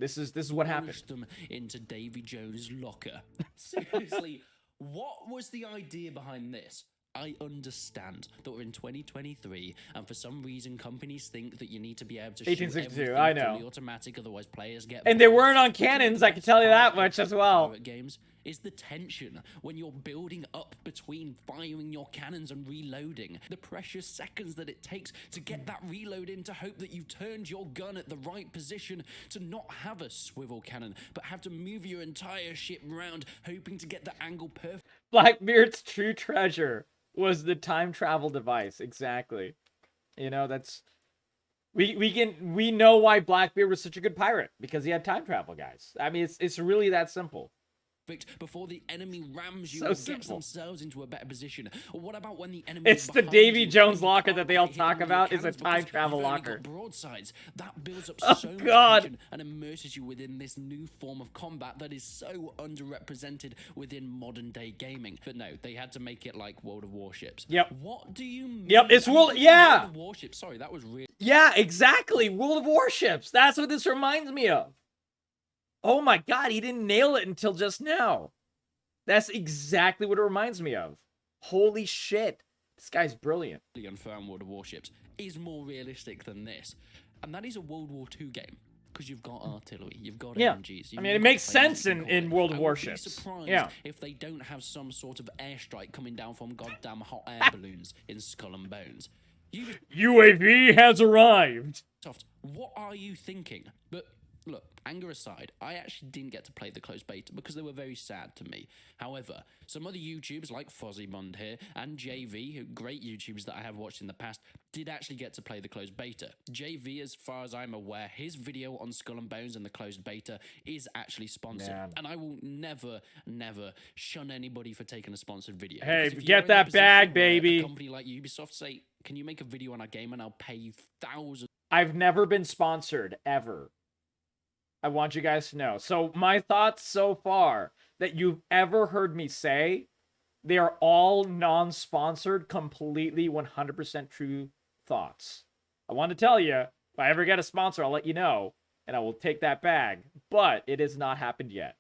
This is what happened. Pushed them into Davy Jones' locker. Seriously, what was the idea behind this? I understand that we're in 2023, and for some reason, companies think that you need to be able to shoot 1862, everything I know. fully automatic, otherwise players get. And they bored. weren't on cannons, I can tell you that much as well. Pirate games is the tension when you're building up between firing your cannons and reloading. The precious seconds that it takes to get that reload in, to hope that you've turned your gun at the right position, to not have a swivel cannon, but have to move your entire ship around, hoping to get the angle perfect. Blackbeard's true treasure was the time travel device. Exactly. You know, that's we know why Blackbeard was such a good pirate, because he had time travel, guys. I mean, it's really that simple. Before the enemy rams you So or gets simple. themselves into a better position. Or what about when the enemy It's the Davy Jones locker that they all talk about is a time travel locker. Broadsides. That builds up Oh, so much God. tension and immerses you within this new form of combat that is so underrepresented within modern day gaming. But no, they had to make it like World of Warships. Yep. What do you mean? Yep, it's World- World yeah. of Warships. Sorry, that was really. Yeah, exactly. World of Warships. That's what this reminds me of. Oh my God, he didn't nail it until just now. That's exactly what it reminds me of. Holy shit. This guy's brilliant. Unfair World of Warships is more realistic than this. And that is a World War II game. Because you've got artillery, you've got MGs. I mean, it makes sense in World of Warships. I would be surprised Yeah. if they don't have some sort of airstrike coming down from goddamn hot air balloons in Skull and Bones. UAV has arrived. Ubisoft, what are you thinking? But look, anger aside, I actually didn't get to play the closed beta because they were very sad to me. However, some other YouTubers like Fozzymund here and JV, who great YouTubers that I have watched in the past, did actually get to play the closed beta. JV, as far as I'm aware, his video on Skull and Bones and the closed beta is actually sponsored. Man. And I will never shun anybody for taking a sponsored video. Hey, Because if get you're in a that position bag, where baby. A company like Ubisoft say, can you make a video on our game and I'll pay you thousands. I've never been sponsored, ever. I want you guys to know. So my thoughts so far that you've ever heard me say, they are all non-sponsored, completely 100% true thoughts. I want to tell you, if I ever get a sponsor, I'll let you know, and I will take that bag. But it has not happened yet.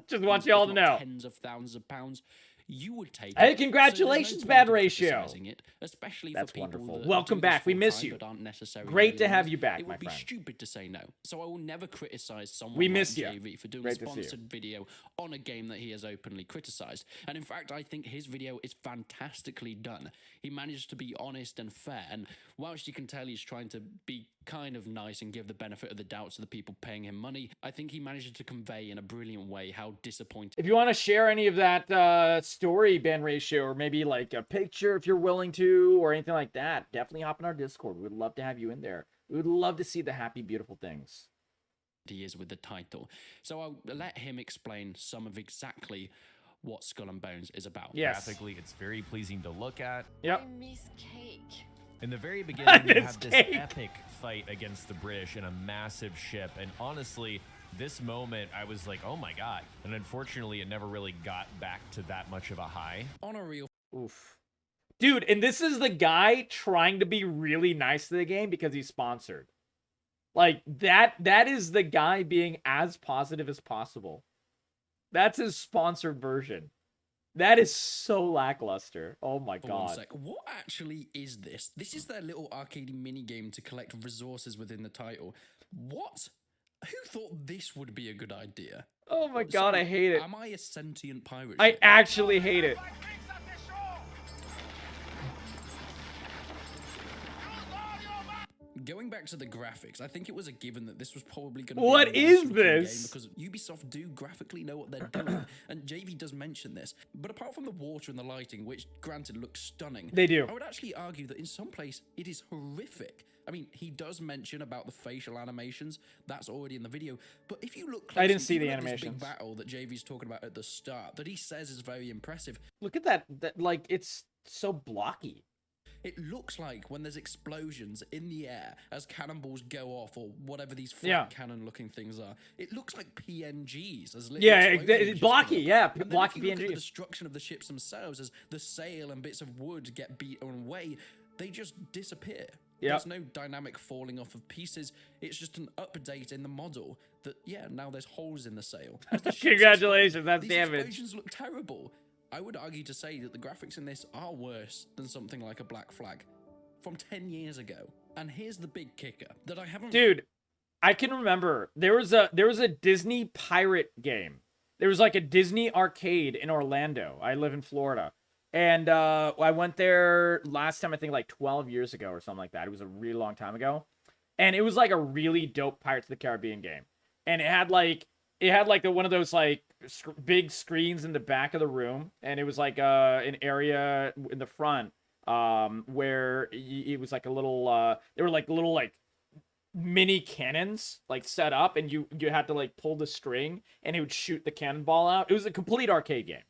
Just want you all to know. Tens of thousands of pounds. You would take Hey, it. congratulations, So there's no Bad point in Ratio. criticizing it, especially That's for people wonderful. that Welcome do this back. We miss full-time you. but aren't necessarily Great to have millionaires. you back, It my would be friend. stupid to say no. So I will never criticize someone We like miss you. JV for doing Great a to see you. sponsored video on a game that he has openly criticized. And in fact, I think his video is fantastically done. He managed to be honest and fair, and whilst you can tell he's trying to be kind of nice and give the benefit of the doubt to the people paying him money, I think he managed to convey in a brilliant way how disappointed. If you want to share any of that story, Ben Ratio, or maybe like a picture if you're willing to, or anything like that, definitely hop in our Discord. We'd love to have you in there. We would love to see the happy, beautiful things. He is with the title. So I'll let him explain some of exactly what Skull and Bones is about. Yes. Graphically, it's very pleasing to look at. Yep. I miss cake. In the very beginning, you It's have this cake. epic fight against the British in a massive ship, and honestly, this moment, I was like, oh my god. And unfortunately, it never really got back to that much of a high. On a real Oof. Dude, and this is the guy trying to be really nice to the game because he's sponsored. Like, that is the guy being as positive as possible. That's his sponsored version. That is so lackluster. Oh my For 1 god. sec. What actually is this? This is their little arcade mini game to collect resources within the title. What? Who thought this would be a good idea? Oh my god, I hate it. Am I a sentient pirate I ship? actually hate it. Going back to the graphics, I think it was a given that this was probably going to What be a nice is looking this? game because Ubisoft do graphically know what they're doing, and JV does mention this. But apart from the water and the lighting, which granted looks stunning, They do. I would actually argue that in some place it is horrific. I mean, he does mention about the facial animations. That's already in the video. But if you look I closely, didn't see the even at this big animations. battle that JV's talking about at the start, that he says is very impressive. Look at that. That like it's so blocky. It looks like when there's explosions in the air as cannonballs go off, or whatever these flat Yeah. cannon-looking things are. It looks like PNGs. As little Yeah, explosions just blocky. go up. Yeah, And then blocky if you look at the PNGs. destruction of the ships themselves, as the sail and bits of wood get beaten away, they just disappear. Yep. There's no dynamic falling off of pieces. It's just an update in the model that, yeah, now there's holes in the sail. As the ships Congratulations, that's these damage. explosions look terrible. I would argue to say that the graphics in this are worse than something like a Black Flag from 10 years ago. And here's the big kicker that I haven't... Dude, I can remember there was a Disney pirate game. There was like a Disney arcade in Orlando. I live in Florida. And I went there last time, I think like 12 years ago or something like that. It was a really long time ago. And it was like a really dope Pirates of the Caribbean game. And it had like one of those like big screens in the back of the room. And it was like an area in the front where it was like a little, there were like little like mini cannons like set up, and you had to like pull the string and it would shoot the cannonball out. It was a complete arcade game.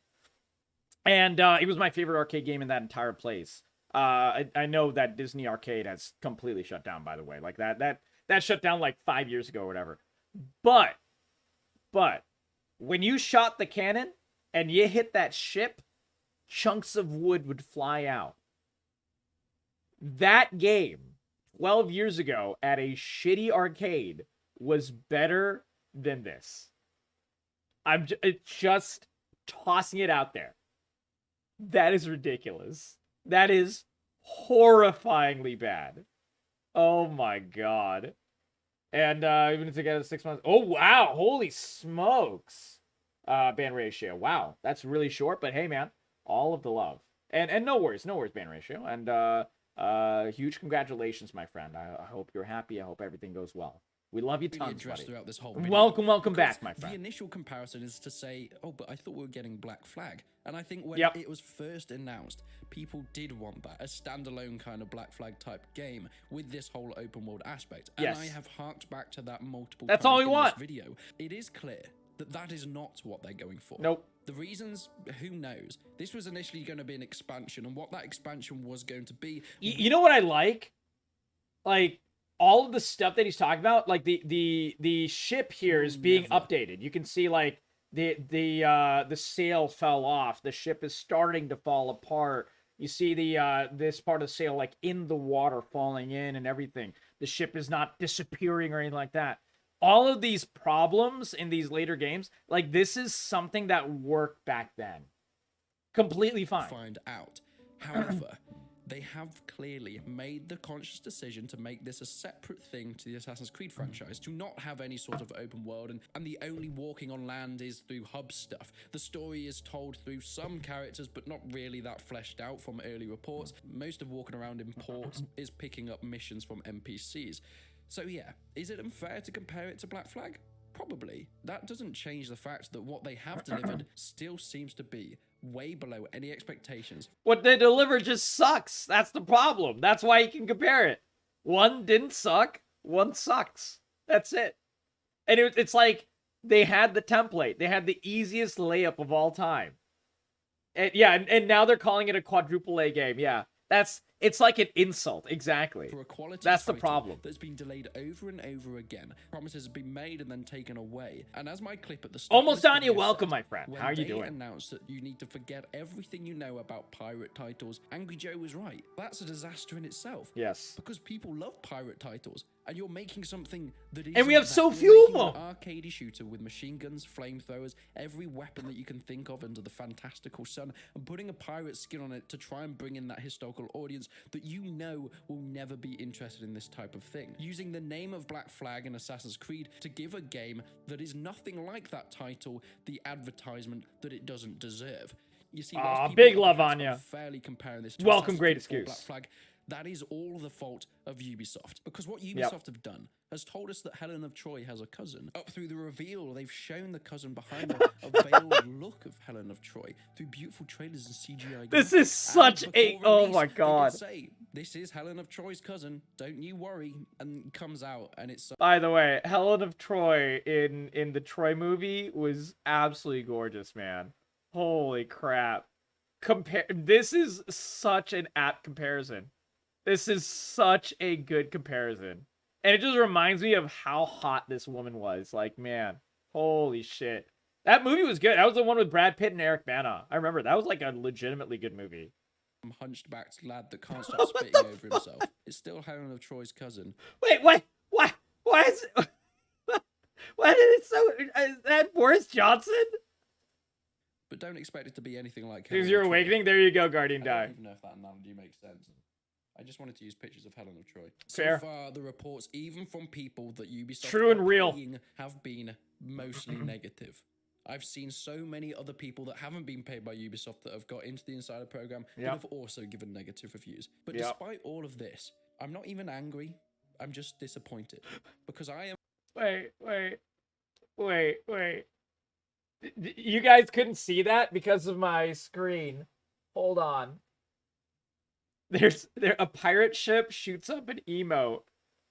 And it was my favorite arcade game in that entire place. I know that Disney Arcade has completely shut down, by the way. Like that shut down like 5 years ago or whatever. But when you shot the cannon and you hit that ship, chunks of wood would fly out. That game 12 years ago at a shitty arcade was better than this. I'm just tossing it out there. That is ridiculous. That is horrifyingly bad. Oh my god. And even together 6 months. Oh wow, holy smokes. Ban ratio. Wow, that's really short, but hey man, all of the love. And no worries ban ratio. And huge congratulations, my friend. I hope you're happy. I hope everything goes well. We love you tons, buddy. Throughout this whole video. Welcome back, my friend. The initial comparison is to say, oh, but I thought we were getting Black Flag. And I think when it was first announced, people did want that, a standalone kind of Black Flag type game with this whole open world aspect. And I have harked back to that multiple times all we in want. This video. It is clear that that is not what they're going for. Nope. The reasons, who knows? This was initially going to be an expansion, and what that expansion was going to be... You know what I like? Like, all of the stuff that he's talking about, like the ship here is being updated. You can see like the sail fell off. The ship is starting to fall apart. You see the this part of the sail like in the water falling in and everything. The ship is not disappearing or anything like that. All of these problems in these later games, like this is something that worked back then. Completely fine. Find out. However, they have clearly made the conscious decision to make this a separate thing to the Assassin's Creed franchise, to not have any sort of open world, and the only walking on land is through hub stuff. The story is told through some characters, but not really that fleshed out from early reports. Most of walking around in ports is picking up missions from NPCs. So yeah, is it unfair to compare it to Black Flag? Probably. That doesn't change the fact that what they have delivered still seems to be way below any expectations. What they deliver just sucks. That's the problem. That's why you can compare it. One didn't suck. One sucks. That's it. And it's like they had the template. They had the easiest layup of all time. And yeah, and now they're calling it a quadruple A game. Yeah. It's like an insult, exactly. For a quality That's the title problem. That's been delayed over and over again. Promises have been made and then taken away. And as my clip at the start Almost of this on you, video welcome, said, my friend. when How are you they doing? announced that you need to forget everything you know about pirate titles, Angry Joe was right. That's a disaster in itself. Yes. Because people love pirate titles, and you're making something that is. And we have so few of them. An arcadey shooter with machine guns, flamethrowers, every weapon that you can think of under the fantastical sun, and putting a pirate skin on it to try and bring in that historical audience that you know will never be interested in this type of thing. Using the name of Black Flag and Assassin's Creed to give a game that is nothing like that title the advertisement that it doesn't deserve. You see, big love on you. ya. Fairly comparing this to Welcome, Assassin's great Creed or excuse. Black Flag, That is all the fault of Ubisoft. Because what Ubisoft have done has told us that Helen of Troy has a cousin. Up through the reveal, they've shown the cousin behind a veiled look of Helen of Troy through beautiful trailers and CGI. This is such a... Oh my god. Say, this is Helen of Troy's cousin. Don't you worry. And it comes out and it's... By the way, Helen of Troy in the Troy movie was absolutely gorgeous, man. Holy crap. This is such an apt comparison. This is such a good comparison. And it just reminds me of how hot this woman was. Like, man, holy shit. That movie was good. That was the one with Brad Pitt and Eric Bana. I remember. That was like a legitimately good movie. Hunchbacked lad that can't stop spitting over himself. It's still Helen of Troy's cousin. Wait, what? Why is it... Why did it so... Is that Boris Johnson? But don't expect it to be anything like... Here's your awakening. There you go, Guardian Die. I don't even know if that analogy makes sense. I just wanted to use pictures of Helen of Troy. Fair. So far, the reports, even from people that Ubisoft True and real, have been mostly negative. I've seen so many other people that haven't been paid by Ubisoft that have got into the Insider program that have also given negative reviews. But despite all of this, I'm not even angry. I'm just disappointed. Because I am... Wait. You guys couldn't see that because of my screen. Hold on. A pirate ship shoots up an emote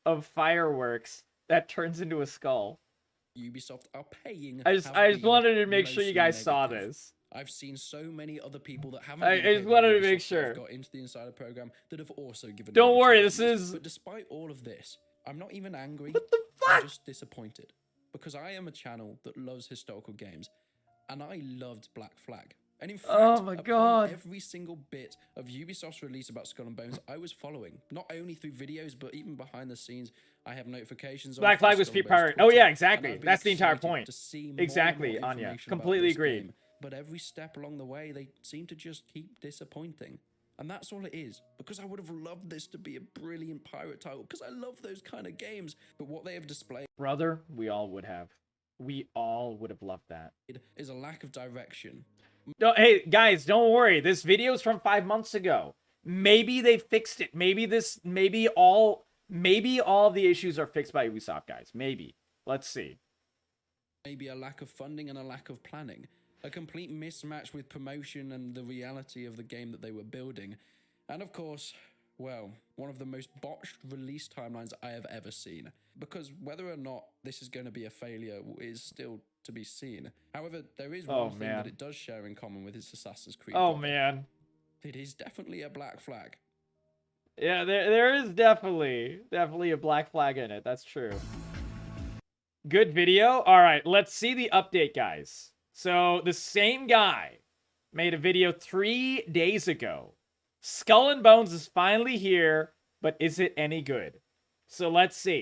of fireworks that turns into a skull. Ubisoft are paying. I just wanted to make sure you guys saw this. I've seen so many other people that haven't. I just wanted to make sure. Got into the Insider program that have also given. Don't worry, this is. But despite all of this, I'm not even angry. What the fuck? I'm just disappointed because I am a channel that loves historical games, and I loved Black Flag. And in fact, oh my god, every single bit of Ubisoft's release about Skull and Bones, I was following, not only through videos, but even behind the scenes. I have notifications. Black Flag was pre-pirate. Oh yeah, exactly. That's the entire point. Exactly, Anya. Completely agreed. But every step along the way, they seem to just keep disappointing. And that's all it is. Because I would have loved this to be a brilliant pirate title, because I love those kind of games. But what they have displayed... Brother, we all would have. We all would have loved that. It is a lack of direction. No, hey, guys, don't worry. This video is from 5 months ago. Maybe they fixed it. Maybe all of the issues are fixed by Ubisoft, guys. Maybe. Let's see. Maybe a lack of funding and a lack of planning. A complete mismatch with promotion and the reality of the game that they were building. And of course, well, one of the most botched release timelines I have ever seen. Because whether or not this is going to be a failure is still to be seen. However, there is one thing that it does share in common with its Assassin's Creed. Oh, man. It is definitely a Black Flag. Yeah, there is definitely a Black Flag in it. That's true. Good video. All right, let's see the update, guys. So the same guy made a video 3 days ago. Skull and Bones is finally here, but is it any good? So let's see.